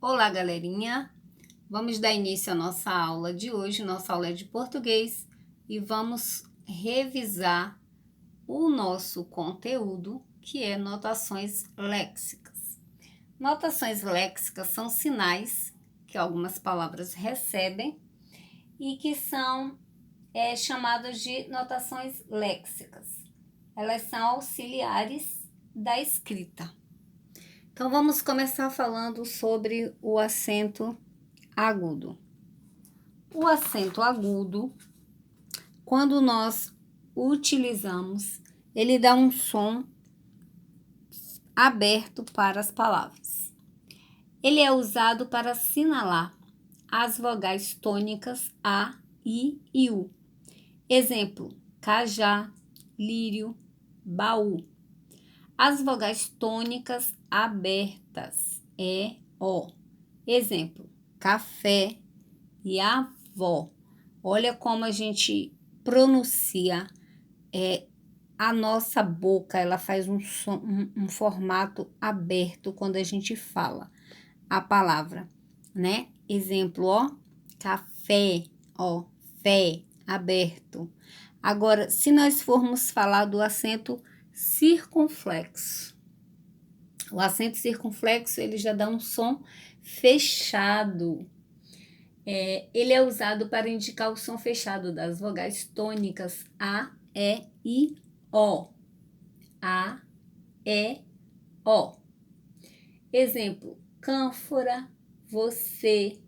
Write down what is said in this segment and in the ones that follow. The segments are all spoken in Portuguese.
Olá, galerinha! Vamos dar início à nossa aula de hoje. Nossa aula é de português e vamos revisar o nosso conteúdo, que é notações léxicas. Notações léxicas são sinais que algumas palavras recebem e que são chamadas de notações léxicas. Elas são auxiliares da escrita. Então, vamos começar falando sobre o acento agudo. O acento agudo, quando nós o utilizamos, ele dá um som aberto para as palavras. Ele é usado para assinalar as vogais tônicas A, I e U. Exemplo: cajá, lírio, baú. As vogais tônicas abertas, E, O. Exemplo: café e avó. Olha como a gente pronuncia a nossa boca, ela faz um som, um formato aberto quando a gente fala a palavra, né? Exemplo, ó, café, ó, fé, aberto. Agora, se nós formos falar do acento circunflexo, o acento circunflexo, ele já dá um som fechado. Ele é usado para indicar o som fechado das vogais tônicas A, E, I, O. A, E, O. Exemplo: cânfora, você,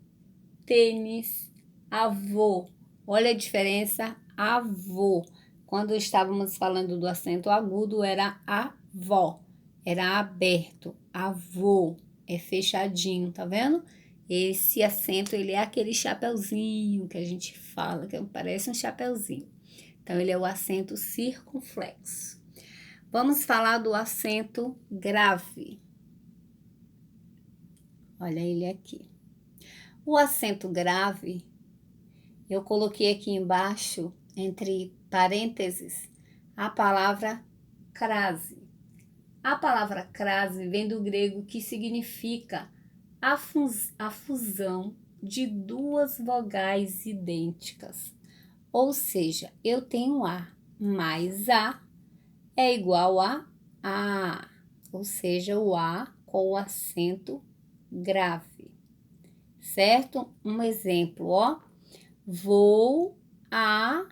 tênis, avô. Olha a diferença, avô. Quando estávamos falando do acento agudo, era avó, era aberto. Avô é fechadinho, tá vendo? Esse acento, ele é aquele chapeuzinho que a gente fala, que parece um chapeuzinho. Então, ele é o acento circunflexo. Vamos falar do acento grave. Olha ele aqui. O acento grave, eu coloquei aqui embaixo, entre parênteses, a palavra crase. A palavra crase vem do grego, que significa a fusão de duas vogais idênticas. Ou seja, eu tenho A mais A é igual a, ou seja, o A com o acento grave, certo? Um exemplo, ó, vou à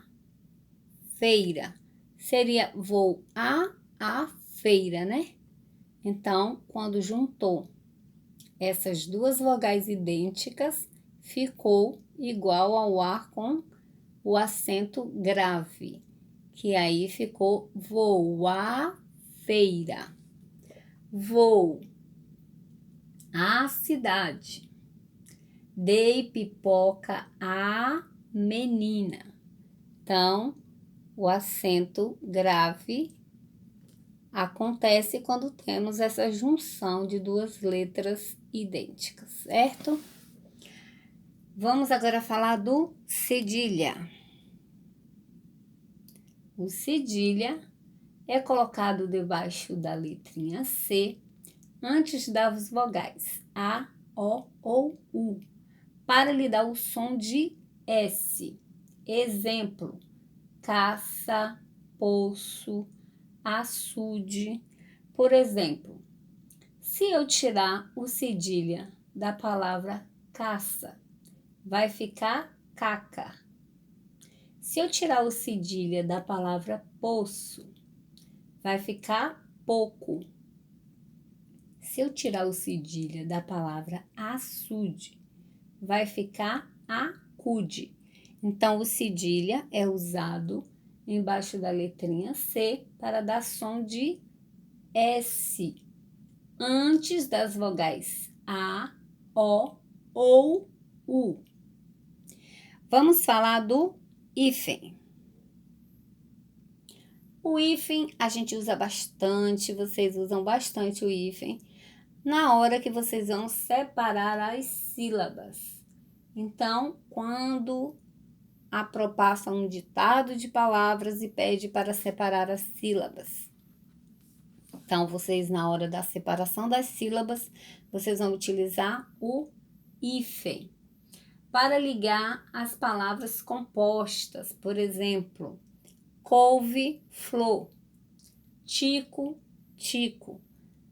feira, seria vou à feira, né? Então, quando juntou essas duas vogais idênticas, ficou igual ao A com o acento grave, que aí ficou vou à feira. Vou à cidade. Dei pipoca à menina. Então, o acento grave acontece quando temos essa junção de duas letras idênticas, certo? Vamos agora falar do cedilha. O cedilha é colocado debaixo da letrinha C, antes das vogais A, O ou U, para lhe dar o som de S. Exemplo: caça, poço, açude. Por exemplo, se eu tirar o cedilha da palavra caça, vai ficar caca. Se eu tirar o cedilha da palavra poço, vai ficar pouco. Se eu tirar o cedilha da palavra açude, vai ficar acude. Então, o cedilha é usado embaixo da letrinha C para dar som de S, antes das vogais A, O ou U. Vamos falar do hífen. O hífen a gente usa bastante, vocês usam bastante o hífen na hora que vocês vão separar as sílabas. Então, quando passa um ditado de palavras e pede para separar as sílabas. Então, vocês, na hora da separação das sílabas, vocês vão utilizar o hífen. Para ligar as palavras compostas, por exemplo, couve-flor, tico-tico,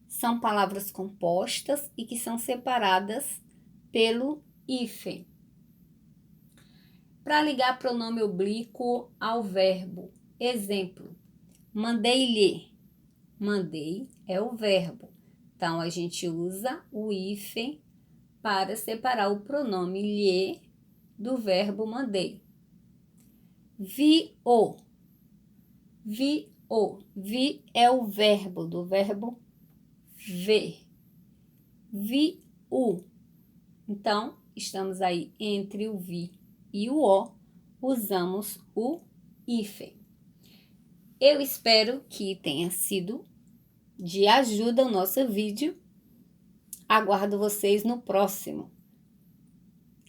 são palavras compostas e que são separadas pelo hífen. Para ligar pronome oblíquo ao verbo, exemplo, mandei-lhe. Mandei é o verbo, então a gente usa o hífen para separar o pronome lhe do verbo mandei. Vi-o. Vi-o. Vi é o verbo do verbo ver. Vi-o. Então, estamos aí entre o vi e o o, usamos o hífen. Eu espero que tenha sido de ajuda o nosso vídeo. Aguardo vocês no próximo.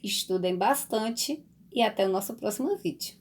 Estudem bastante e até o nosso próximo vídeo.